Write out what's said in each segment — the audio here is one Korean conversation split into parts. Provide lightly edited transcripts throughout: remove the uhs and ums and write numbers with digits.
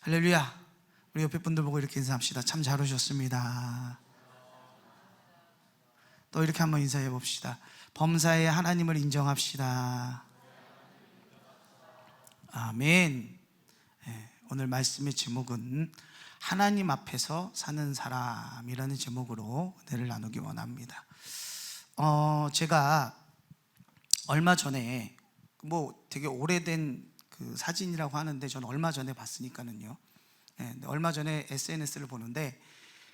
할렐루야. 우리 옆에 분들 보고 이렇게 인사합시다. 참 잘 오셨습니다. 또 이렇게 한번 인사해 봅시다. 범사에 하나님을 인정합시다. 아멘. 오늘 말씀의 제목은 하나님 앞에서 사는 사람이라는 제목으로 은혜를 나누기 원합니다. 제가 얼마 전에 되게 오래된 그 사진이라고 하는데 저는 얼마 전에 봤으니까는요. 얼마 전에 SNS를 보는데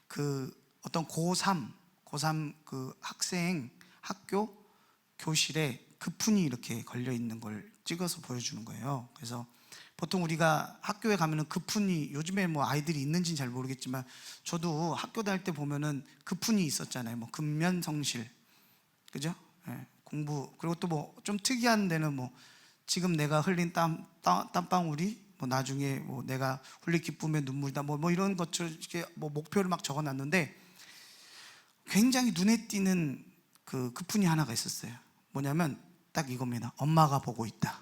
그 어떤 고3 그 학생 학교 교실에 그푼이 이렇게 걸려 있는 걸 찍어서 보여주는 거예요. 그래서 보통 우리가 학교에 가면은 그푼이, 요즘에 아이들이 있는지는 잘 모르겠지만 저도 학교 다닐 때 보면은 그푼이 있었잖아요. 근면성실, 그죠? 공부. 그리고 또 좀 특이한 데는 지금 내가 흘린 땀방울이 나중에 내가 흘릴 기쁨의 눈물이다 이런 것처럼 이렇게 목표를 막 적어놨는데 굉장히 눈에 띄는 그푼이 하나가 있었어요. 뭐냐면 딱 이겁니다. 엄마가 보고 있다.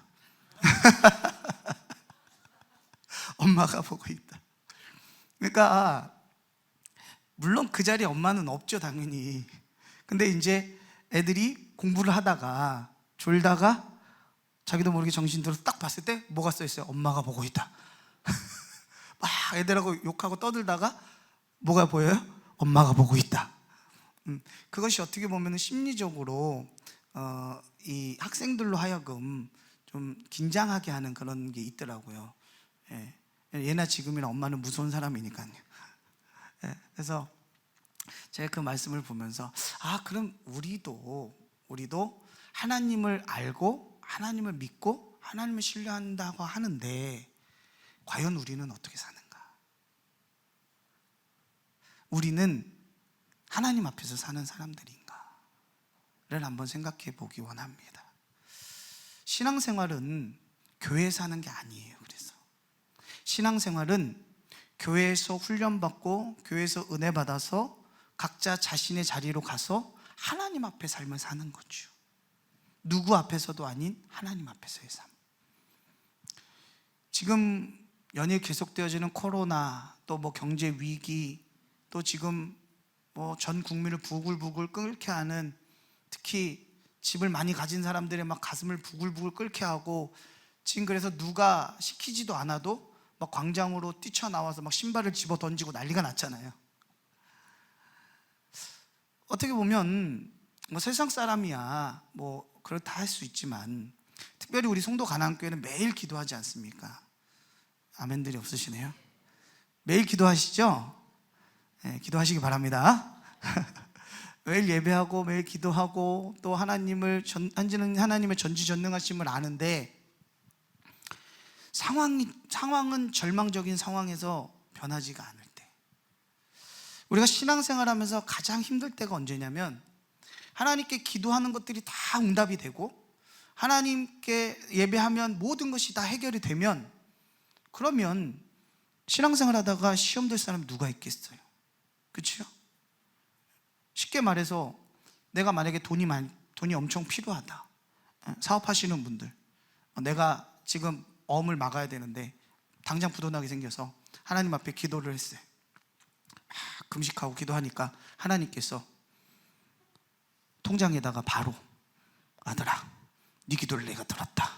엄마가 보고 있다. 그러니까 물론 그 자리에 엄마는 없죠, 당연히. 근데 이제 애들이 공부를 하다가 졸다가 자기도 모르게 정신 들어서 딱 봤을 때 뭐가 써 있어요? 엄마가 보고 있다. 막 애들하고 욕하고 떠들다가 뭐가 보여요? 엄마가 보고 있다. 그것이 어떻게 보면 심리적으로 이 학생들로 하여금 좀 긴장하게 하는 그런 게 있더라고요. 예나 지금이나 엄마는 무서운 사람이니까요. 그래서 제가 그 말씀을 보면서 그럼 우리도 하나님을 알고 하나님을 믿고 하나님을 신뢰한다고 하는데 과연 우리는 어떻게 사는가? 우리는 하나님 앞에서 사는 사람들인가를 한번 생각해 보기 원합니다. 신앙생활은 교회에 사는 게 아니에요. 그래서 신앙생활은 교회에서 훈련받고 교회에서 은혜 받아서 각자 자신의 자리로 가서 하나님 앞에 삶을 사는 거죠. 누구 앞에서도 아닌 하나님 앞에서의 삶. 지금 연일 계속되어지는 코로나, 또 경제 위기, 또 지금 전 국민을 부글부글 끓게 하는, 특히 집을 많이 가진 사람들의 가슴을 부글부글 끓게 하고, 지금 그래서 누가 시키지도 않아도 광장으로 뛰쳐나와서 신발을 집어 던지고 난리가 났잖아요. 어떻게 보면 세상 사람이야 그렇다 할 수 있지만, 특별히 우리 송도 가나안교회는 매일 기도하지 않습니까? 아멘들이 없으시네요. 매일 기도하시죠? 기도하시기 바랍니다. 매일 예배하고 매일 기도하고 또 하나님의 전지전능하심을 아는데 상황은 절망적인 상황에서 변하지가 않을 때, 우리가 신앙생활하면서 가장 힘들 때가 언제냐면 하나님께 기도하는 것들이 다 응답이 되고 하나님께 예배하면 모든 것이 다 해결이 되면, 그러면 신앙생활 하다가 시험 될 사람이 누가 있겠어요? 그렇죠? 쉽게 말해서 내가 만약에 돈이 엄청 필요하다, 사업하시는 분들, 내가 지금 어음을 막아야 되는데 당장 부도나게 생겨서 하나님 앞에 기도를 했어요. 금식하고 기도하니까 하나님께서 통장에다가 바로 아들아, 네 기도를 내가 들었다.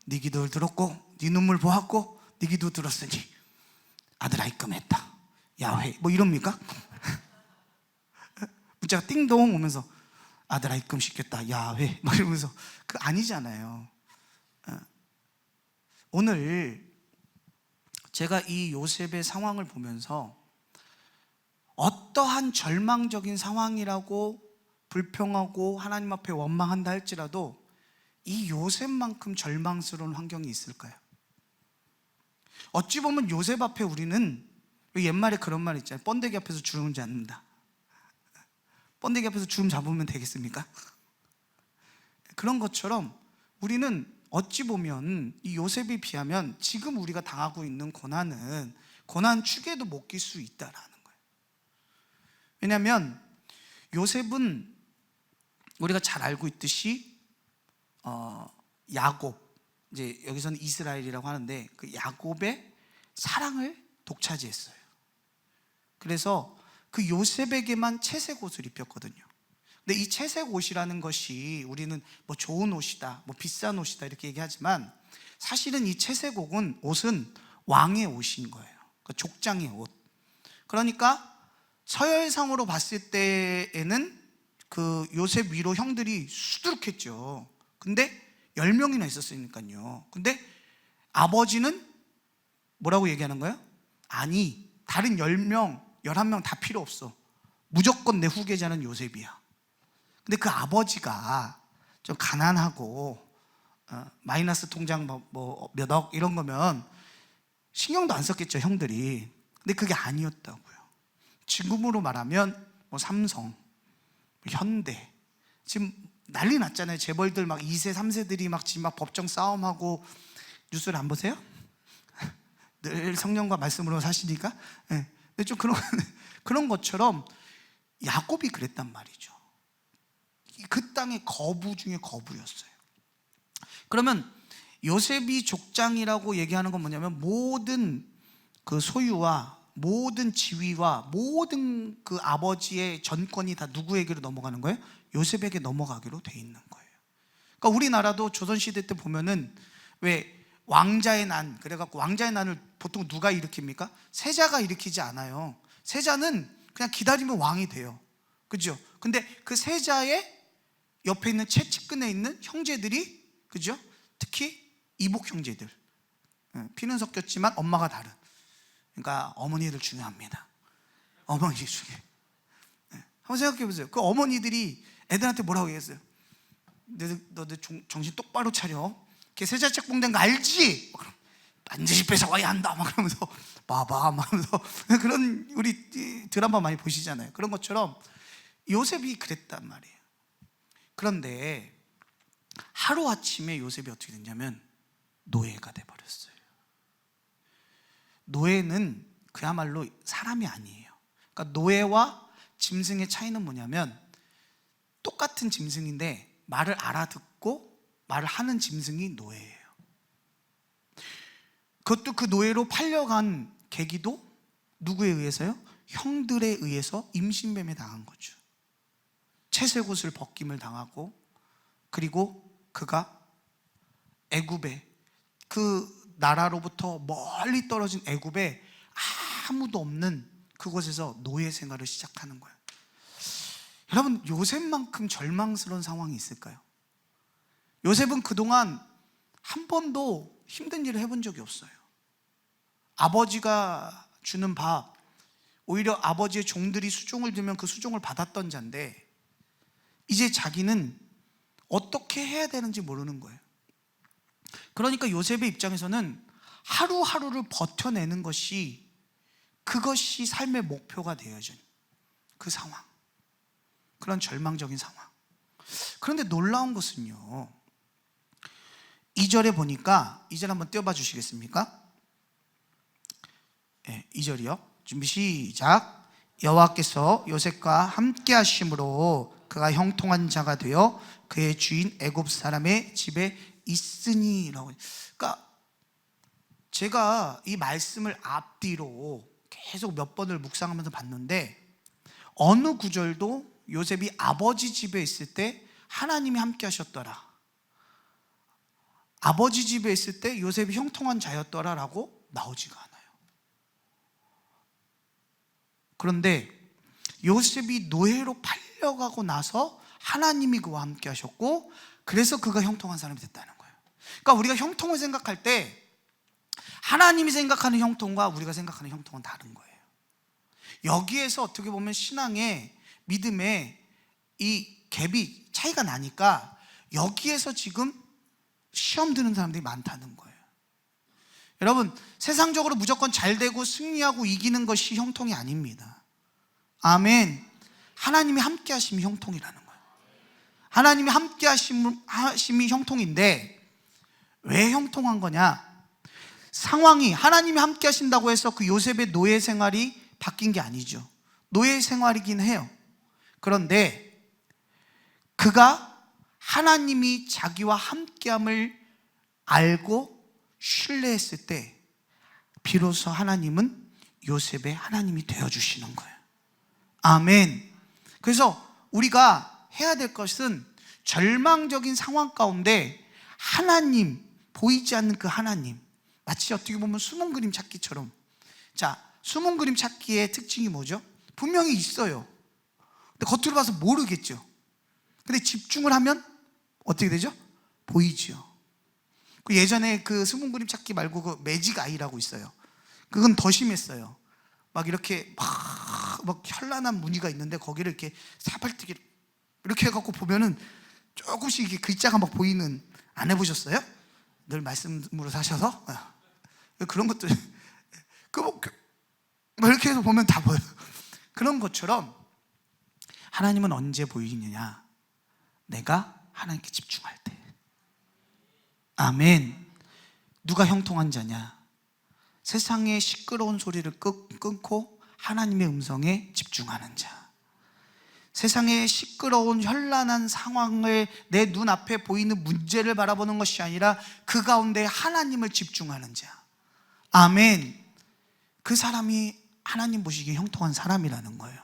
네 기도를 들었고 네 눈물 보았고 네 기도 들었으니 아들아 입금했다. 야훼 이럽니까? 문자가 띵동 오면서 아들아 입금시켰다. 야훼 이러면서 아니잖아요. 오늘 제가 이 요셉의 상황을 보면서 어떠한 절망적인 상황이라고 불평하고 하나님 앞에 원망한다 할지라도 이 요셉만큼 절망스러운 환경이 있을까요? 어찌 보면 요셉 앞에 우리는, 옛말에 그런 말 있잖아요. 번데기 앞에서 주름 잡는다. 번데기 앞에서 주름 잡으면 되겠습니까? 그런 것처럼 우리는 어찌 보면 이 요셉에 비하면 지금 우리가 당하고 있는 고난은 고난 축에도 못 낄 수 있다라는 거예요. 왜냐하면 요셉은 우리가 잘 알고 있듯이 야곱, 이제 여기서는 이스라엘이라고 하는데 그 야곱의 사랑을 독차지했어요. 그래서 그 요셉에게만 채색 옷을 입혔거든요. 근데 이 채색 옷이라는 것이 우리는 뭐 좋은 옷이다, 뭐 비싼 옷이다 이렇게 얘기하지만 사실은 이 채색 옷은 왕의 옷인 거예요. 그러니까 족장의 옷. 그러니까 서열상으로 봤을 때에는 그 요셉 위로 형들이 수두룩했죠. 근데 10명이나 있었으니까요. 근데 아버지는 뭐라고 얘기하는 거예요? 아니, 다른 10명, 11명 다 필요 없어. 무조건 내 후계자는 요셉이야. 근데 그 아버지가 좀 가난하고 마이너스 통장 뭐 몇 억 이런 거면 신경도 안 썼겠죠, 형들이. 근데 그게 아니었다고요. 지금으로 말하면 뭐 삼성, 현대, 지금 난리 났잖아요. 재벌들 막 2세, 3세들이 막 지금 막 법정 싸움하고. 뉴스를 안 보세요? 늘 성령과 말씀으로 사시니까. 네. 근데 좀 그런 것처럼 야곱이 그랬단 말이죠. 그 땅의 거부 중에 거부였어요. 그러면 요셉이 족장이라고 얘기하는 건 뭐냐면 모든 그 소유와 모든 지위와 모든 그 아버지의 전권이 다 누구에게로 넘어가는 거예요? 요셉에게 넘어가기로 돼 있는 거예요. 그러니까 우리나라도 조선시대 때 보면은 왜 왕자의 난, 그래갖고 왕자의 난을 보통 누가 일으킵니까? 세자가 일으키지 않아요. 세자는 그냥 기다리면 왕이 돼요. 그죠? 근데 그 세자의 옆에 있는 채찍근에 있는 형제들이, 그죠? 특히 이복 형제들, 피는 섞였지만 엄마가 다른, 그러니까 어머니들 중요합니다. 어머니 중에 한번 생각해 보세요. 그 어머니들이 애들한테 뭐라고 얘기했어요? 너들 정신 똑바로 차려. 걔 세자책 봉된 거 알지? 반드시 뺏어와야 한다 막 그러면서 봐봐 막 하면서 그런, 우리 드라마 많이 보시잖아요. 그런 것처럼 요셉이 그랬단 말이에요. 그런데 하루아침에 요셉이 어떻게 됐냐면 노예가 돼버렸어요. 노예는 그야말로 사람이 아니에요. 그러니까 노예와 짐승의 차이는 뭐냐면 똑같은 짐승인데 말을 알아듣고 말을 하는 짐승이 노예예요. 그것도 그 노예로 팔려간 계기도 누구에 의해서요? 형들에 의해서 임신뱀에 당한 거죠. 채색옷을 벗김을 당하고, 그리고 그가 애굽에, 그 나라로부터 멀리 떨어진 애굽에 아무도 없는 그곳에서 노예 생활을 시작하는 거예요. 여러분, 요셉만큼 절망스러운 상황이 있을까요? 요셉은 그동안 한 번도 힘든 일을 해본 적이 없어요. 아버지가 주는 밥, 오히려 아버지의 종들이 수종을 들면 그 수종을 받았던 자인데 이제 자기는 어떻게 해야 되는지 모르는 거예요. 그러니까 요셉의 입장에서는 하루하루를 버텨내는 것이, 그것이 삶의 목표가 되어진 그 상황, 그런 절망적인 상황. 그런데 놀라운 것은요, 2절에 보니까, 2절 한번 띄워봐 주시겠습니까? 네, 2절이요. 준비 시작. 여호와께서 요셉과 함께 하심으로 그가 형통한 자가 되어 그의 주인 애굽 사람의 집에 있으니라고. 그러니까 제가 이 말씀을 앞뒤로 계속 몇 번을 묵상하면서 봤는데 어느 구절도 요셉이 아버지 집에 있을 때 하나님이 함께 하셨더라, 아버지 집에 있을 때 요셉이 형통한 자였더라 라고 나오지가 않아요. 그런데 요셉이 노예로 팔려가고 나서 하나님이 그와 함께 하셨고, 그래서 그가 형통한 사람이 됐다는 거예요. 그러니까 우리가 형통을 생각할 때 하나님이 생각하는 형통과 우리가 생각하는 형통은 다른 거예요. 여기에서 어떻게 보면 신앙의, 믿음의 이 갭이 차이가 나니까 여기에서 지금 시험 드는 사람들이 많다는 거예요. 여러분, 세상적으로 무조건 잘 되고 승리하고 이기는 것이 형통이 아닙니다. 아멘. 하나님이 함께 하심이 형통이라는 거예요. 하나님이 함께 하심이 형통인데 왜 형통한 거냐? 상황이, 하나님이 함께 하신다고 해서 그 요셉의 노예 생활이 바뀐 게 아니죠. 노예 생활이긴 해요. 그런데 그가 하나님이 자기와 함께함을 알고 신뢰했을 때 비로소 하나님은 요셉의 하나님이 되어주시는 거예요. 아멘. 그래서 우리가 해야 될 것은 절망적인 상황 가운데 하나님, 보이지 않는 그 하나님, 마치 어떻게 보면 숨은 그림 찾기처럼. 자, 숨은 그림 찾기의 특징이 뭐죠? 분명히 있어요. 근데 겉으로 봐서 모르겠죠. 근데 집중을 하면 어떻게 되죠? 보이죠. 그 예전에 그 숨은 그림 찾기 말고 그 매직 아이라고 있어요. 그건 더 심했어요. 막 이렇게 막 현란한 무늬가 있는데 거기를 이렇게 사발뜨기 이렇게 해갖고 보면은 조금씩 이게 글자가 막 보이는, 안 해보셨어요? 늘 말씀으로 사셔서 그런 것들 뭐 이렇게 해서 보면 다 보여요. 그런 것처럼 하나님은 언제 보이느냐? 내가 하나님께 집중할 때. 아멘. 누가 형통한 자냐? 세상의 시끄러운 소리를 끊고 하나님의 음성에 집중하는 자. 세상의 시끄러운 현란한 상황을 내 눈앞에 보이는 문제를 바라보는 것이 아니라 그 가운데 하나님을 집중하는 자. 아멘. 그 사람이 하나님 보시기에 형통한 사람이라는 거예요.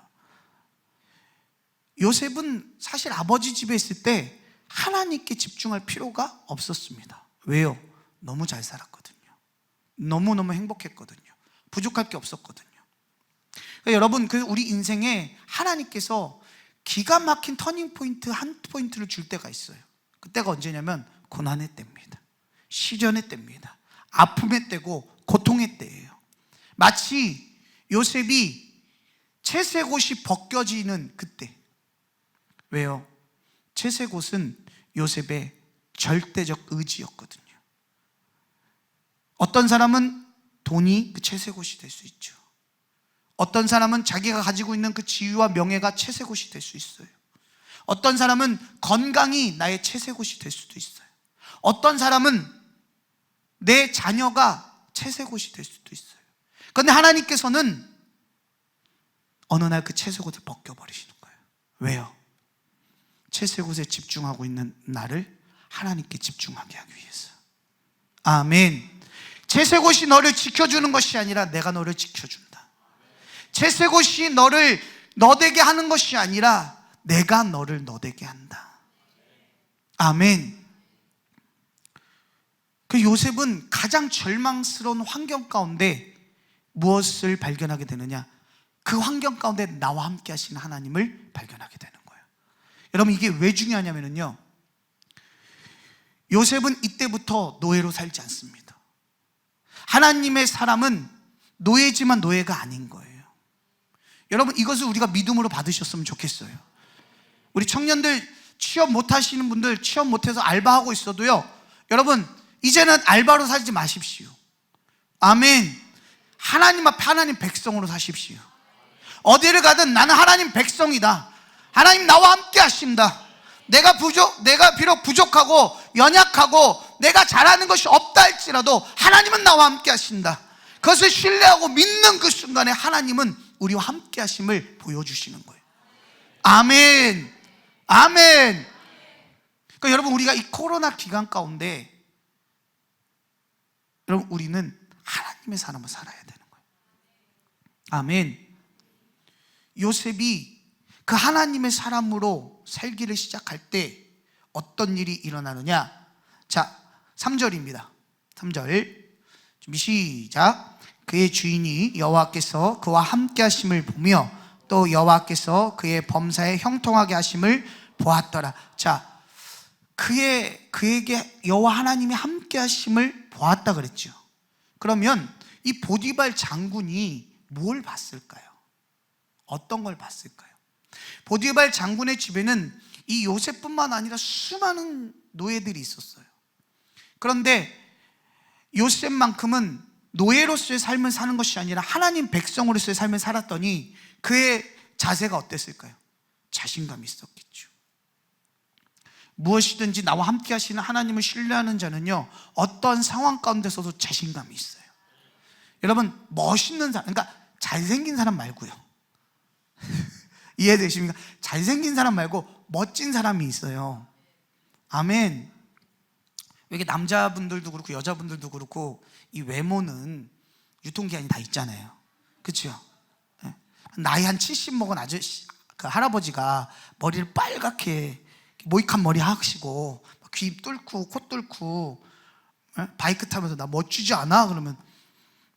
요셉은 사실 아버지 집에 있을 때 하나님께 집중할 필요가 없었습니다. 왜요? 너무 잘 살았거든요. 너무너무 행복했거든요. 부족할 게 없었거든요. 그러니까 여러분, 우리 인생에 하나님께서 기가 막힌 터닝 포인트 한 포인트를 줄 때가 있어요. 그때가 언제냐면 고난의 때입니다. 시련의 때입니다. 아픔의 때고 고통의 때예요. 마치 요셉이 채색옷이 벗겨지는 그때. 왜요? 채색옷은 요셉의 절대적 의지였거든요. 어떤 사람은 돈이 그 채색옷이 될 수 있죠. 어떤 사람은 자기가 가지고 있는 그 지위와 명예가 채색옷이 될 수 있어요. 어떤 사람은 건강이 나의 채색옷이 될 수도 있어요. 어떤 사람은 내 자녀가 채색옷이 될 수도 있어요. 그런데 하나님께서는 어느 날 그 채색옷을 벗겨버리시는 거예요. 왜요? 채색옷에 집중하고 있는 나를 하나님께 집중하게 하기 위해서. 아멘. 채색옷이 너를 지켜주는 것이 아니라 내가 너를 지켜준다. 채색옷이 너를 너되게 하는 것이 아니라 내가 너를 너되게 한다. 아멘. 그 요셉은 가장 절망스러운 환경 가운데 무엇을 발견하게 되느냐? 그 환경 가운데 나와 함께 하시는 하나님을 발견하게 되는 거예요. 여러분, 이게 왜 중요하냐면요, 요셉은 이때부터 노예로 살지 않습니다. 하나님의 사람은 노예지만 노예가 아닌 거예요. 여러분, 이것을 우리가 믿음으로 받으셨으면 좋겠어요. 우리 청년들 취업 못하시는 분들, 취업 못해서 알바하고 있어도요, 여러분 이제는 알바로 살지 마십시오. 아멘. 하나님 앞에 하나님 백성으로 사십시오. 어디를 가든 나는 하나님 백성이다. 하나님 나와 함께 하신다. 내가 비록 부족하고 연약하고 내가 잘하는 것이 없다 할지라도 하나님은 나와 함께 하신다. 그것을 신뢰하고 믿는 그 순간에 하나님은 우리와 함께 하심을 보여주시는 거예요. 아멘. 아멘. 그러니까 여러분, 우리가 이 코로나 기간 가운데 여러분, 우리는 하나님의 사람을 살아야 되는 거예요. 아멘. 요셉이 그 하나님의 사람으로 살기를 시작할 때 어떤 일이 일어나느냐? 자, 3절입니다. 3절 준비 시작. 그의 주인이 여호와께서 그와 함께 하심을 보며 또 여호와께서 그의 범사에 형통하게 하심을 보았더라. 자, 그에게 여호와 하나님이 함께 하심을 보았다 그랬죠. 그러면 이 보디발 장군이 뭘 봤을까요? 어떤 걸 봤을까요? 보디발 장군의 집에는 이 요셉뿐만 아니라 수많은 노예들이 있었어요. 그런데 요셉만큼은 노예로서의 삶을 사는 것이 아니라 하나님 백성으로서의 삶을 살았더니 그의 자세가 어땠을까요? 자신감이 있었겠죠. 무엇이든지 나와 함께 하시는 하나님을 신뢰하는 자는요, 어떤 상황 가운데서도 자신감이 있어요. 여러분, 멋있는 사람, 그러니까 잘생긴 사람 말고요. 이해되십니까? 잘생긴 사람 말고 멋진 사람이 있어요. 아멘. 이게 남자분들도 그렇고 여자분들도 그렇고 이 외모는 유통기한이 다 있잖아요. 그렇죠? 나이 한 70 먹은 그 할아버지가 머리를 빨갛게 모이칸 머리 하시고 귀 뚫고 코 뚫고 바이크 타면서 나 멋지지 않아? 그러면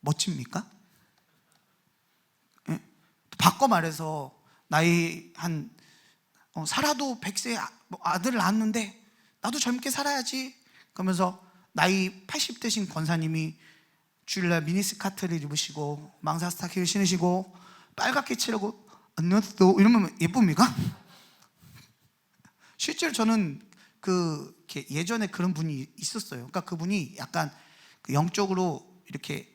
멋집니까? 바꿔 말해서 나이 한 살아도 100세 아들을 낳았는데 나도 젊게 살아야지 그러면서 나이 80대신 권사님이 주일날 미니스커트를 입으시고 망사 스타킹을 신으시고 빨갛게 칠하고 이러면 예쁩니까? 실제로 저는 예전에 그런 분이 있었어요. 그러니까 그분이 약간 영적으로 이렇게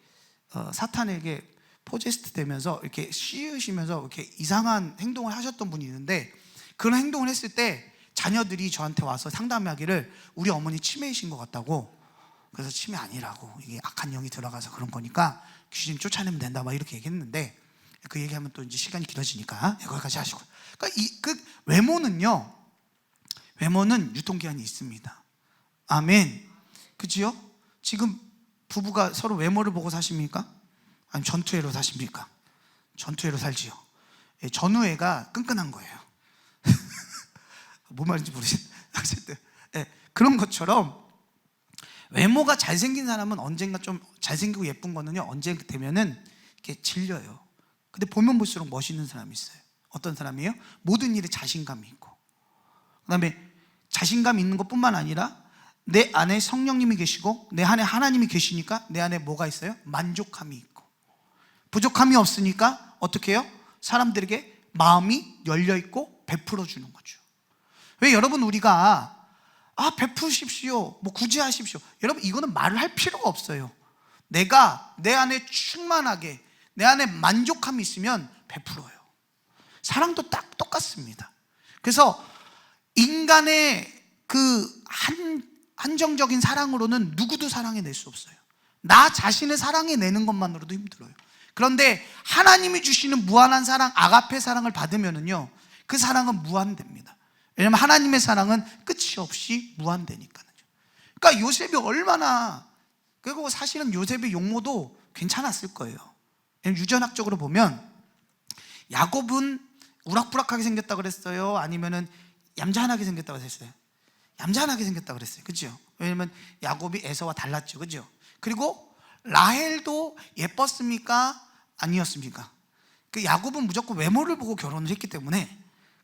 사탄에게 포제스트 되면서 이렇게 씌우시면서 이렇게 이상한 행동을 하셨던 분이 있는데, 그런 행동을 했을 때 자녀들이 저한테 와서 상담하기를 우리 어머니 치매이신 것 같다고. 그래서 치매 아니라고, 이게 악한 영이 들어가서 그런 거니까 귀신 쫓아내면 된다 막 이렇게 얘기했는데, 그 얘기하면 또 이제 시간이 길어지니까 거기까지 하시고. 그러니까 외모는 유통기한이 있습니다. 아멘. 그치요? 지금 부부가 서로 외모를 보고 사십니까? 아니면 전투애로 사십니까? 전투애로 살지요. 전우애가 끈끈한 거예요. 뭔 말인지 모르겠어요. 그런 것처럼 외모가 잘생긴 사람은 언젠가 좀 잘생기고 예쁜 거는요, 언제 되면은 이렇게 질려요. 근데 보면 볼수록 멋있는 사람이 있어요. 어떤 사람이에요? 모든 일에 자신감이 있고, 그 다음에 자신감 있는 것뿐만 아니라 내 안에 성령님이 계시고 내 안에 하나님이 계시니까 내 안에 뭐가 있어요? 만족함이 있고, 부족함이 없으니까 어떻게 해요? 사람들에게 마음이 열려있고 베풀어 주는 거죠. 왜 여러분, 우리가 베푸십시오, 뭐 구제하십시오, 여러분 이거는 말을 할 필요가 없어요. 내가 내 안에 충만하게 내 안에 만족함이 있으면 베풀어요. 사랑도 딱 똑같습니다. 그래서 인간의 그 한정적인 사랑으로는 누구도 사랑해낼 수 없어요. 나 자신을 사랑해내는 것만으로도 힘들어요. 그런데 하나님이 주시는 무한한 사랑, 아가페 사랑을 받으면은요, 그 사랑은 무한됩니다. 왜냐하면 하나님의 사랑은 끝이 없이 무한되니까요. 그러니까 요셉이 얼마나, 그리고 사실은 요셉의 용모도 괜찮았을 거예요. 유전학적으로 보면 야곱은 우락부락하게 생겼다 그랬어요? 아니면은 얌전하게 생겼다고 했어요? 얌전하게 생겼다 그랬어요. 그죠? 왜냐면 야곱이 에서와 달랐죠. 그죠? 그리고 라헬도 예뻤습니까? 아니었습니까? 그 야곱은 무조건 외모를 보고 결혼을 했기 때문에,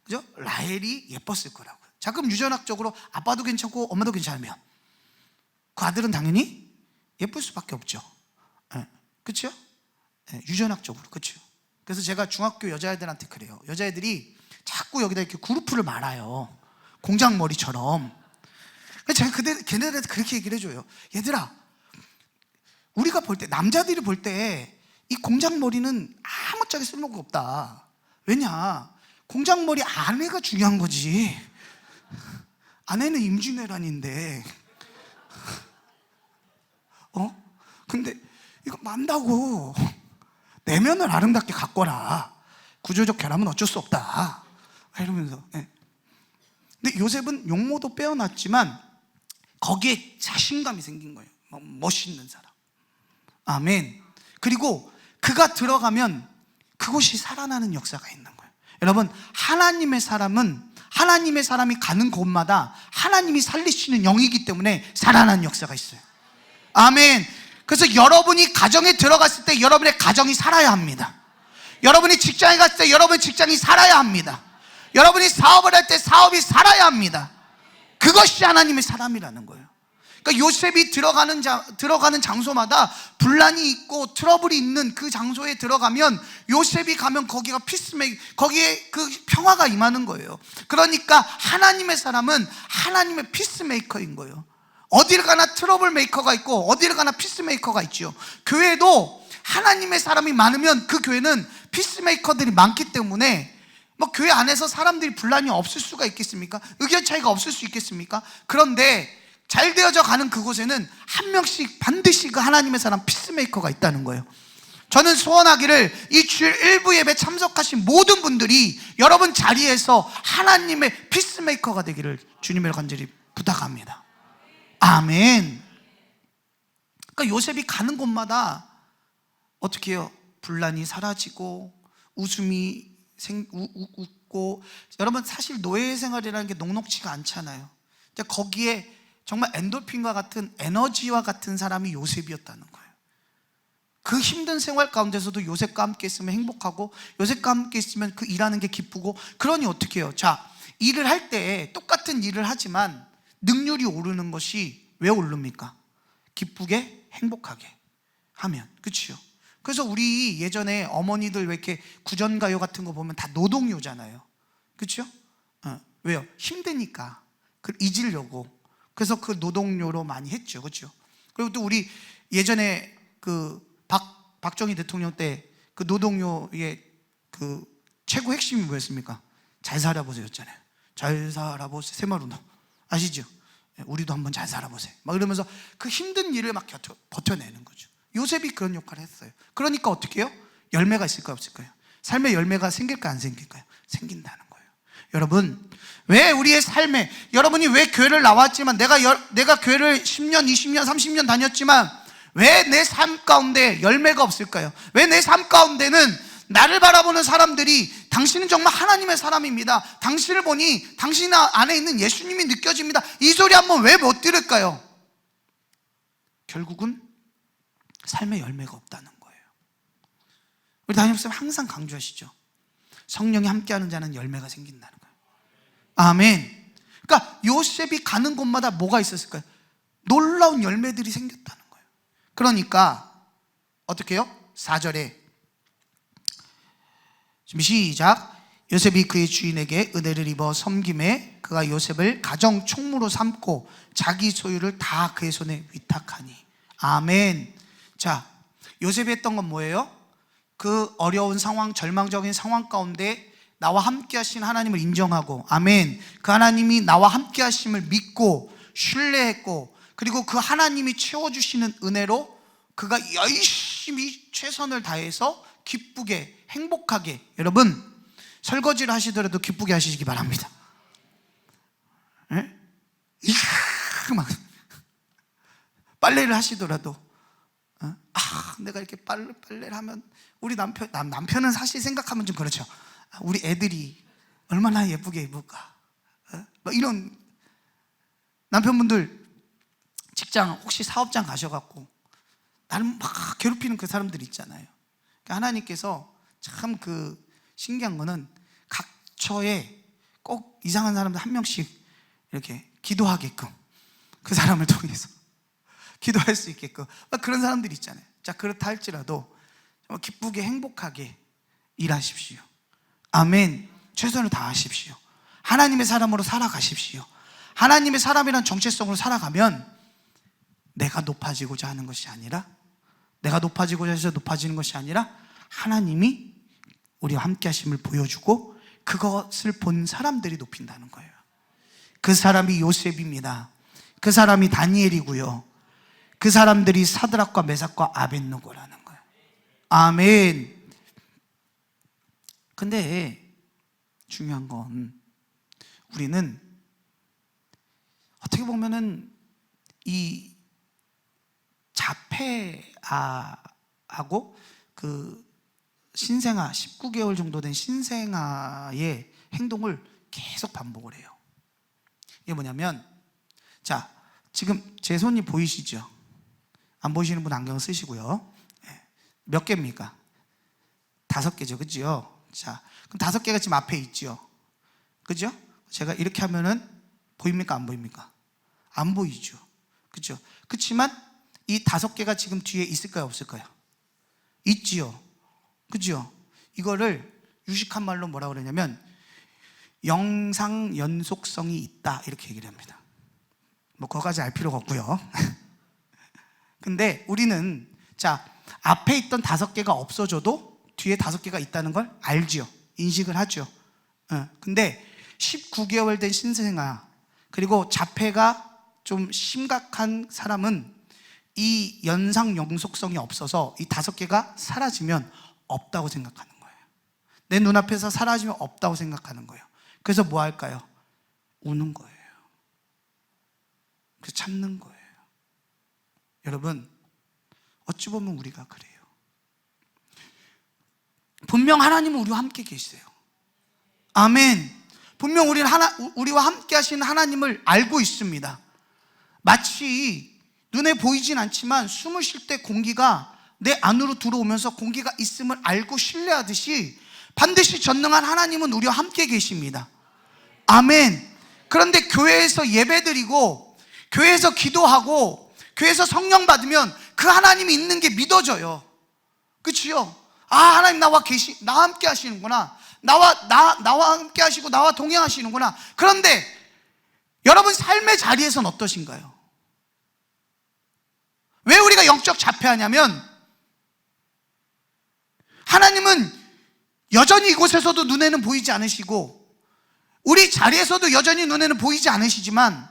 그죠? 라헬이 예뻤을 거라고요. 자, 그럼 유전학적으로 아빠도 괜찮고 엄마도 괜찮으면 그 아들은 당연히 예쁠 수밖에 없죠. 그렇죠? 유전학적으로. 그렇죠? 그래서 제가 중학교 여자애들한테 그래요. 여자애들이 자꾸 여기다 이렇게 그루프를 말아요. 공장머리처럼. 제가 걔네들한테 그렇게 얘기를 해줘요. 얘들아, 우리가 볼 때, 남자들이 볼 때 이 공장머리는 아무짝에 쓸모가 없다. 왜냐? 공장머리 아내가 중요한 거지. 아내는 임진왜란인데. 근데 이거 만다고 내면을 아름답게 가꿔라. 구조적 결함은 어쩔 수 없다. 이러면서. 근데 요셉은 용모도 빼어났지만 거기에 자신감이 생긴 거예요. 멋있는 사람. 아멘. 그리고 그가 들어가면 그곳이 살아나는 역사가 있는 거예요. 여러분, 하나님의 사람이 가는 곳마다 하나님이 살리시는 영이기 때문에 살아나는 역사가 있어요. 아멘. 그래서 여러분이 가정에 들어갔을 때 여러분의 가정이 살아야 합니다. 여러분이 직장에 갔을 때 여러분의 직장이 살아야 합니다. 여러분이 사업을 할 때 사업이 살아야 합니다. 그것이 하나님의 사람이라는 거예요. 그러니까 요셉이 들어가는 장소마다 분란이 있고 트러블이 있는 그 장소에 들어가면, 요셉이 가면 거기가 거기에 그 평화가 임하는 거예요. 그러니까 하나님의 사람은 하나님의 피스메이커인 거예요. 어디를 가나 트러블 메이커가 있고 어디를 가나 피스메이커가 있죠. 교회도 하나님의 사람이 많으면 그 교회는 피스메이커들이 많기 때문에, 교회 안에서 사람들이 분란이 없을 수가 있겠습니까? 의견 차이가 없을 수 있겠습니까? 그런데 잘 되어져 가는 그곳에는 한 명씩 반드시 그 하나님의 사람 피스메이커가 있다는 거예요. 저는 소원하기를 이 주일 일부 예배 참석하신 모든 분들이 여러분 자리에서 하나님의 피스메이커가 되기를 주님을 간절히 부탁합니다. 아멘. 그러니까 요셉이 가는 곳마다 어떻게 해요? 분란이 사라지고 웃음이 웃고. 여러분, 사실 노예 생활이라는 게 녹록지가 않잖아요. 거기에 정말 엔돌핀과 같은 에너지와 같은 사람이 요셉이었다는 거예요. 그 힘든 생활 가운데서도 요셉과 함께 있으면 행복하고, 요셉과 함께 있으면 그 일하는 게 기쁘고. 그러니 어떻게 해요? 자, 일을 할 때 똑같은 일을 하지만 능률이 오르는 것이 왜 오릅니까? 기쁘게 행복하게 하면. 그렇죠? 그래서 우리 예전에 어머니들 왜 이렇게 구전가요 같은 거 보면 다 노동요잖아요. 그렇죠? 왜요? 힘드니까 그걸 잊으려고. 그래서 그 노동요로 많이 했죠. 그렇죠? 그리고 또 우리 예전에 그 박정희 대통령 때 그 노동요의 그 최고 핵심이 뭐였습니까? 잘 살아보세요였잖아요. 잘 살아보세요. 새마을운동 아시죠? 우리도 한번 잘 살아보세요. 막 이러면서 그 힘든 일을 막 버텨내는 거죠. 요셉이 그런 역할을 했어요. 그러니까 어떻게 해요? 열매가 있을까요, 없을까요? 삶의 열매가 생길까요, 안 생길까요? 생긴다는 거예요. 여러분, 왜 우리의 삶에, 여러분이 왜 교회를 나왔지만, 내가 교회를 10년, 20년, 30년 다녔지만 왜 내 삶 가운데 열매가 없을까요? 왜 내 삶 가운데는 나를 바라보는 사람들이 당신은 정말 하나님의 사람입니다, 당신을 보니 당신 안에 있는 예수님이 느껴집니다, 이 소리 한번 왜 못 들을까요? 결국은 삶의 열매가 없다는 거예요. 우리 담임목사님 항상 강조하시죠. 성령이 함께하는 자는 열매가 생긴다는 거예요. 아멘. 그러니까 요셉이 가는 곳마다 뭐가 있었을까요? 놀라운 열매들이 생겼다는 거예요. 그러니까 어떻게 해요? 4절에 시작. 요셉이 그의 주인에게 은혜를 입어 섬김에 그가 요셉을 가정 총무로 삼고 자기 소유를 다 그의 손에 위탁하니. 아멘. 자, 요셉이 했던 건 뭐예요? 그 어려운 상황, 절망적인 상황 가운데 나와 함께 하신 하나님을 인정하고, 아멘, 그 하나님이 나와 함께 하심을 믿고 신뢰했고, 그리고 그 하나님이 채워주시는 은혜로 그가 열심히 최선을 다해서 기쁘게 행복하게. 여러분, 설거지를 하시더라도 기쁘게 하시기 바랍니다. 막 빨래를 하시더라도 내가 이렇게 빨래를 하면 우리 남편은 사실 생각하면 좀 그렇죠. 우리 애들이 얼마나 예쁘게 입을까, 막 이런. 남편분들 직장 혹시 사업장 가셔갖고 나를 막 괴롭히는 그 사람들 있잖아요. 하나님께서 참 그 신기한 거는 각 처에 꼭 이상한 사람들 한 명씩 이렇게 기도하게끔, 그 사람을 통해서 기도할 수 있게끔 그런 사람들이 있잖아요. 자, 그렇다 할지라도 기쁘게 행복하게 일하십시오. 아멘. 최선을 다하십시오. 하나님의 사람으로 살아가십시오. 하나님의 사람이란 정체성으로 살아가면 내가 높아지고자 하는 것이 아니라, 내가 높아지고자 해서 높아지는 것이 아니라 하나님이 우리와 함께 하심을 보여주고 그것을 본 사람들이 높인다는 거예요. 그 사람이 요셉입니다. 그 사람이 다니엘이고요. 그 사람들이 사드락과 메삭과 아벳느고라는 거예요. 아멘. 근데 중요한 건 우리는 어떻게 보면은 이 자폐아하고 그 신생아, 19개월 정도 된 신생아의 행동을 계속 반복을 해요. 이게 뭐냐면, 자, 지금 제 손이 보이시죠? 안 보이시는 분 안경 쓰시고요. 몇 개입니까? 5개죠, 그죠? 자, 그럼 5개가 지금 앞에 있죠, 그죠? 제가 이렇게 하면은 보입니까, 안 보입니까? 안 보이죠, 그죠? 그렇지만 이 5개가 지금 뒤에 있을까요, 없을까요? 있지요, 그죠? 이거를 유식한 말로 뭐라고 그러냐면 영상 연속성이 있다, 이렇게 얘기를 합니다. 뭐 그거까지 알 필요가 없고요. 근데 우리는, 자, 앞에 있던 5개가 없어져도 뒤에 5개가 있다는 걸 알지요, 인식을 하죠. 근데 19개월 된 신생아, 그리고 자폐가 좀 심각한 사람은 이 연상 연속성이 없어서 이 5개가 사라지면 없다고 생각하는 거예요. 내 눈앞에서 사라지면 없다고 생각하는 거예요. 그래서 뭐 할까요? 우는 거예요. 그래서 참는 거예요. 여러분, 어찌 보면 우리가 그래요. 분명 하나님은 우리와 함께 계세요. 아멘. 분명 우리는 우리와 함께 하시는 하나님을 알고 있습니다. 마치 눈에 보이진 않지만 숨을 쉴 때 공기가 내 안으로 들어오면서 공기가 있음을 알고 신뢰하듯이 반드시 전능한 하나님은 우리와 함께 계십니다. 아멘. 그런데 교회에서 예배드리고 교회에서 기도하고 교회에서 성령 받으면 그 하나님이 있는 게 믿어져요. 그치요? 아, 하나님 나와 함께 하시는구나. 나와 함께 하시고 나와 동행하시는구나. 그런데 여러분 삶의 자리에서는 어떠신가요? 왜 우리가 영적 자폐하냐면 하나님은 여전히 이곳에서도 눈에는 보이지 않으시고 우리 자리에서도 여전히 눈에는 보이지 않으시지만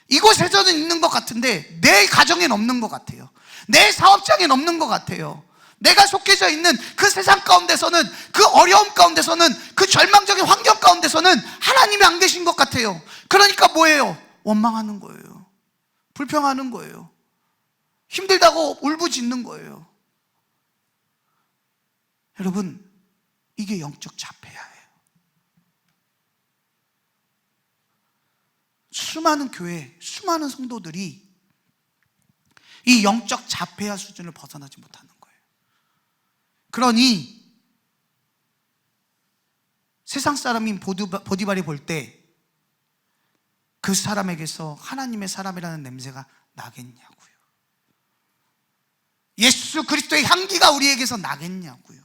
이곳에서는 있는 것 같은데 내 가정엔 없는 것 같아요. 내 사업장엔 없는 것 같아요. 내가 속해져 있는 그 세상 가운데서는, 그 어려움 가운데서는, 그 절망적인 환경 가운데서는 하나님이 안 계신 것 같아요. 그러니까 뭐예요? 원망하는 거예요. 불평하는 거예요. 힘들다고 울부짖는 거예요. 여러분, 이게 영적 자폐야예요. 수많은 교회, 수많은 성도들이 이 영적 자폐아 수준을 벗어나지 못하는 거예요. 그러니 세상 사람인 보디발이 볼 때 그 사람에게서 하나님의 사람이라는 냄새가 나겠냐고요. 예수 그리스도의 향기가 우리에게서 나겠냐고요.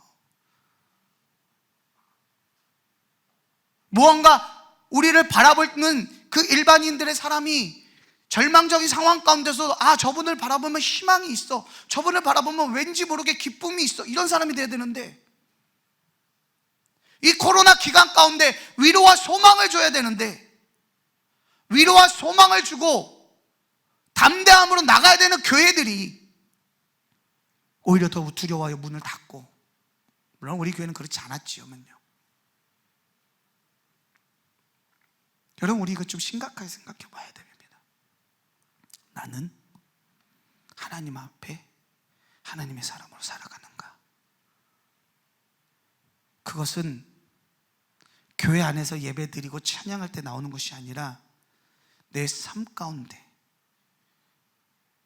무언가 우리를 바라보는 그 일반인들의 사람이 절망적인 상황 가운데서 저분을 바라보면 희망이 있어, 저분을 바라보면 왠지 모르게 기쁨이 있어, 이런 사람이 돼야 되는데, 이 코로나 기간 가운데 위로와 소망을 줘야 되는데 위로와 소망을 주고 담대함으로 나가야 되는 교회들이 오히려 더 두려워요. 문을 닫고. 물론 우리 교회는 그렇지 않았지요면요. 여러분, 우리 이거 좀 심각하게 생각해 봐야 됩니다. 나는 하나님 앞에 하나님의 사람으로 살아가는가? 그것은 교회 안에서 예배 드리고 찬양할 때 나오는 것이 아니라 내 삶 가운데,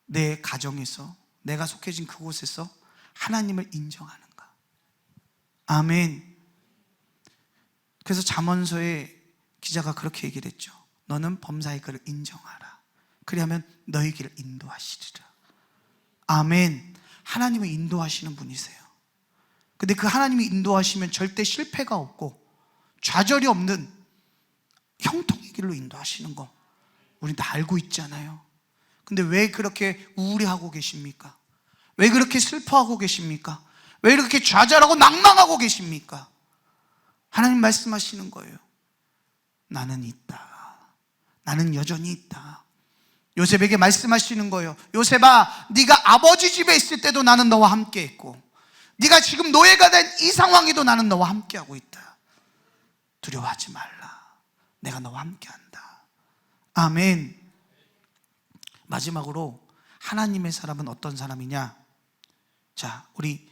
내 가정에서, 내가 속해진 그곳에서 하나님을 인정하는가? 아멘. 그래서 잠언서에 기자가 그렇게 얘기를 했죠. 너는 범사의 그를 인정하라. 그리하면 너의 길을 인도하시리라. 아멘. 하나님을 인도하시는 분이세요. 근데 그 하나님이 인도하시면 절대 실패가 없고 좌절이 없는 형통의 길로 인도하시는 거 우린 다 알고 있잖아요. 근데 왜 그렇게 우울해하고 계십니까? 왜 그렇게 슬퍼하고 계십니까? 왜 이렇게 좌절하고 낭망하고 계십니까? 하나님 말씀하시는 거예요. 나는 있다. 나는 여전히 있다. 요셉에게 말씀하시는 거예요. 요셉아, 네가 아버지 집에 있을 때도 나는 너와 함께 했고 네가 지금 노예가 된 이 상황에도 나는 너와 함께하고 있다. 두려워하지 말라. 내가 너와 함께한다. 아멘. 마지막으로 하나님의 사람은 어떤 사람이냐? 자, 우리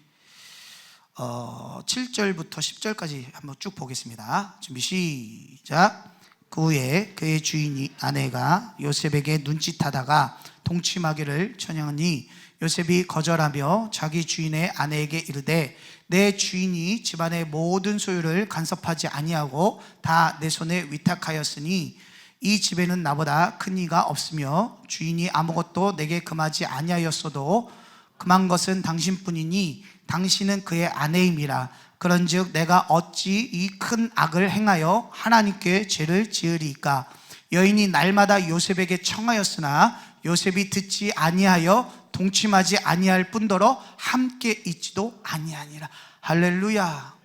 7절부터 10절까지 한번 쭉 보겠습니다. 준비 시작. 그 후에 그의 주인이 아내가 요셉에게 눈짓하다가 동침하기를 청하니 요셉이 거절하며 자기 주인의 아내에게 이르되 내 주인이 집안의 모든 소유를 간섭하지 아니하고 다 내 손에 위탁하였으니 이 집에는 나보다 큰 이가 없으며 주인이 아무것도 내게 금하지 아니하였어도 금한 것은 당신뿐이니 당신은 그의 아내임이라. 그런즉 내가 어찌 이 큰 악을 행하여 하나님께 죄를 지으리이까? 여인이 날마다 요셉에게 청하였으나 요셉이 듣지 아니하여 동침하지 아니할 뿐더러 함께 있지도 아니하니라. 할렐루야.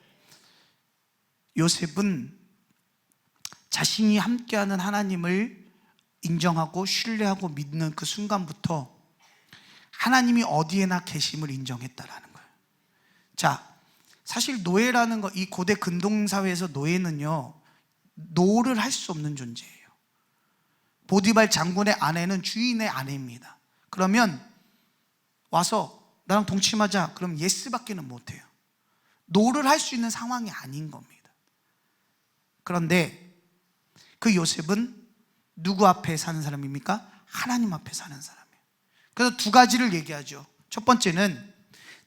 요셉은 자신이 함께하는 하나님을 인정하고 신뢰하고 믿는 그 순간부터 하나님이 어디에나 계심을 인정했다라는 거예요. 자, 사실 노예라는 거, 이 고대 근동사회에서 노예는요, 노를 할 수 없는 존재예요. 보디발 장군의 아내는 주인의 아내입니다. 그러면 와서 나랑 동침하자. 그럼 예스밖에는 못해요. 노를 할 수 있는 상황이 아닌 겁니다. 그런데 그 요셉은 누구 앞에 사는 사람입니까? 하나님 앞에 사는 사람이에요. 그래서 두 가지를 얘기하죠. 첫 번째는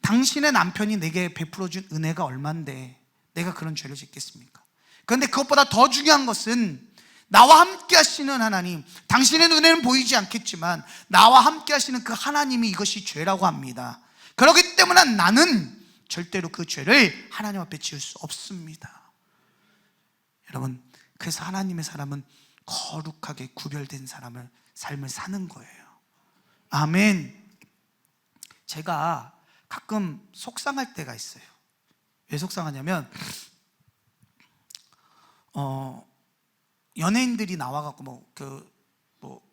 당신의 남편이 내게 베풀어준 은혜가 얼만데 내가 그런 죄를 짓겠습니까? 그런데 그것보다 더 중요한 것은 나와 함께 하시는 하나님, 당신의 눈에는 보이지 않겠지만 나와 함께 하시는 그 하나님이 이것이 죄라고 합니다. 그렇기 때문에 나는 절대로 그 죄를 하나님 앞에 지을 수 없습니다. 여러분, 그래서 하나님의 사람은 거룩하게 구별된 삶을 사는 거예요. 아멘. 제가 가끔 속상할 때가 있어요. 왜 속상하냐면 연예인들이 나와갖고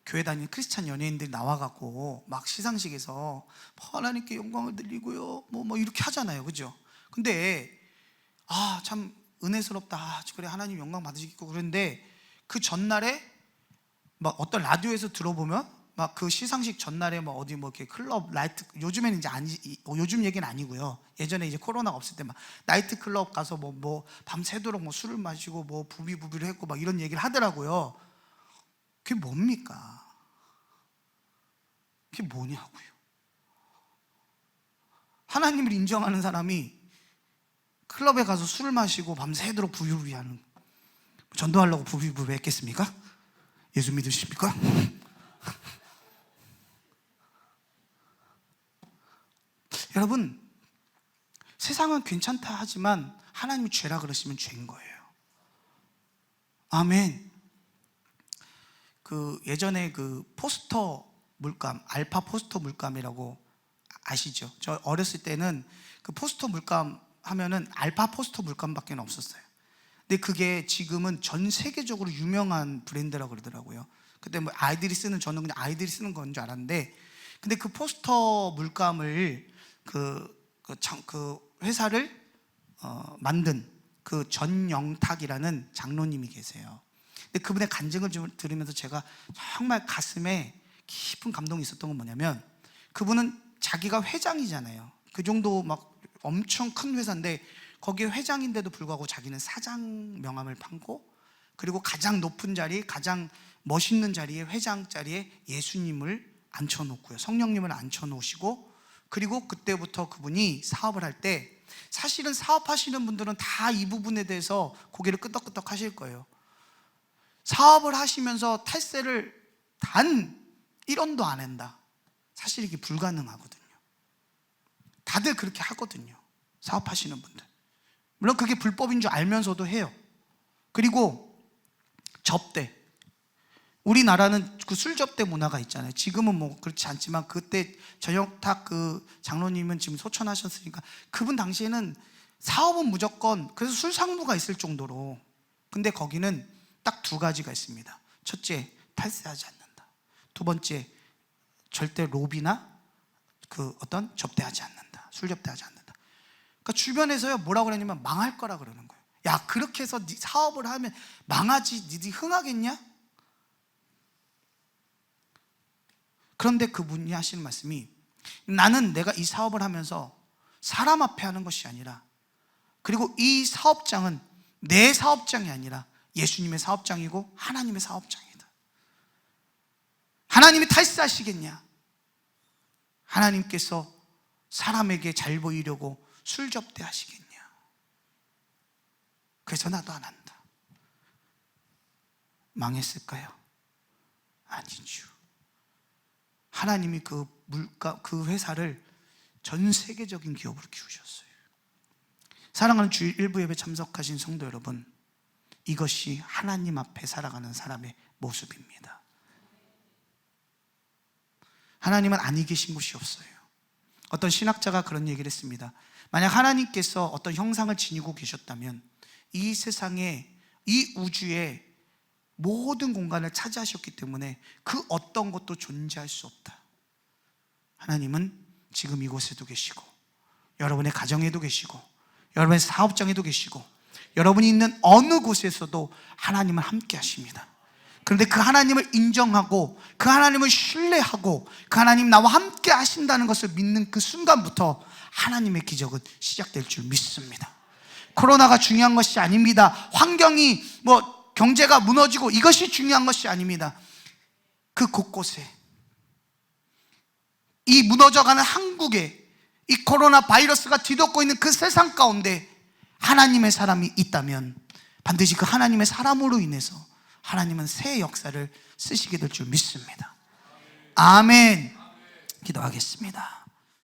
교회 다니는 크리스찬 연예인들이 나와갖고 막 시상식에서 하나님께 영광을 드리고요 뭐 이렇게 하잖아요, 그죠? 근데 참 은혜스럽다, 그래 하나님 영광 받으시겠고. 그런데 그 전날에 막 어떤 라디오에서 들어보면 막 그 시상식 전날에 뭐 어디 뭐 이렇게 클럽 나이트, 요즘에는 이제 요즘 얘기는 아니고요, 예전에 이제 코로나가 없을 때 막 나이트 클럽 가서 뭐 밤새도록 뭐 술을 마시고 뭐 부비부비를 했고 막 이런 얘기를 하더라고요. 그게 뭡니까? 그게 뭐냐고요. 하나님을 인정하는 사람이 클럽에 가서 술을 마시고 밤새도록 부비부비하는, 전도하려고 부비부비 했겠습니까? 예수 믿으십니까? 여러분, 세상은 괜찮다 하지만 하나님이 죄라 그러시면 죄인 거예요. 아멘. 예전에 포스터 물감, 알파 포스터 물감이라고 아시죠? 저 어렸을 때는 그 포스터 물감 하면은 알파 포스터 물감밖에 없었어요. 근데 그게 지금은 전 세계적으로 유명한 브랜드라고 그러더라고요. 그때 뭐 아이들이 쓰는, 저는 그냥 아이들이 쓰는 건 줄 알았는데, 근데 그 포스터 물감을 그 회사를 만든 그 전영탁이라는 장로님이 계세요. 근데 그분의 간증을 들으면서 제가 정말 가슴에 깊은 감동이 있었던 건 뭐냐면, 그분은 자기가 회장이잖아요. 그 정도 막 엄청 큰 회사인데 거기에 회장인데도 불구하고 자기는 사장 명함을 판고, 그리고 가장 높은 자리, 가장 멋있는 자리에, 회장 자리에 예수님을 앉혀놓고요, 성령님을 앉혀놓으시고, 그리고 그때부터 그분이 사업을 할 때, 사실은 사업하시는 분들은 다 이 부분에 대해서 고개를 끄덕끄덕 하실 거예요. 사업을 하시면서 탈세를 단 1원도 안 한다, 사실 이게 불가능하거든요. 다들 그렇게 하거든요, 사업하시는 분들. 물론 그게 불법인 줄 알면서도 해요. 그리고 접대, 우리나라는 그 술접대 문화가 있잖아요. 지금은 뭐 그렇지 않지만 그때 전영탁 그 장로님은 지금 소천하셨으니까, 그분 당시에는 사업은 무조건, 그래서 술 상무가 있을 정도로. 근데 거기는 딱 두 가지가 있습니다. 첫째, 탈세하지 않는다. 두 번째, 절대 로비나 접대하지 않는다. 술 접대하지 않는다. 그러니까 주변에서요 뭐라고 그러냐면 망할 거라 그러는 거예요. 야, 그렇게 해서 네 사업을 하면 망하지, 니들이 흥하겠냐? 그런데 그분이 하시는 말씀이, 나는 내가 이 사업을 하면서 사람 앞에 하는 것이 아니라, 그리고 이 사업장은 내 사업장이 아니라 예수님의 사업장이고 하나님의 사업장이다. 하나님이 탈세하시겠냐? 하나님께서 사람에게 잘 보이려고 술 접대하시겠냐? 그래서 나도 안 한다. 망했을까요? 아니죠. 하나님이 그 회사를 전 세계적인 기업으로 키우셨어요. 사랑하는 주일 일부 예배 참석하신 성도 여러분, 이것이 하나님 앞에 살아가는 사람의 모습입니다. 하나님은 아니 계신 곳이 없어요. 어떤 신학자가 그런 얘기를 했습니다. 만약 하나님께서 어떤 형상을 지니고 계셨다면 이 세상에, 이 우주에 모든 공간을 차지하셨기 때문에 그 어떤 것도 존재할 수 없다. 하나님은 지금 이곳에도 계시고, 여러분의 가정에도 계시고, 여러분의 사업장에도 계시고, 여러분이 있는 어느 곳에서도 하나님은 함께 하십니다. 그런데 그 하나님을 인정하고, 그 하나님을 신뢰하고, 그 하나님 나와 함께 하신다는 것을 믿는 그 순간부터 하나님의 기적은 시작될 줄 믿습니다. 코로나가 중요한 것이 아닙니다. 환경이 뭐 경제가 무너지고 이것이 중요한 것이 아닙니다. 그 곳곳에, 이 무너져가는 한국에, 이 코로나 바이러스가 뒤덮고 있는 그 세상 가운데 하나님의 사람이 있다면 반드시 그 하나님의 사람으로 인해서 하나님은 새 역사를 쓰시게 될 줄 믿습니다. 아멘. 기도하겠습니다.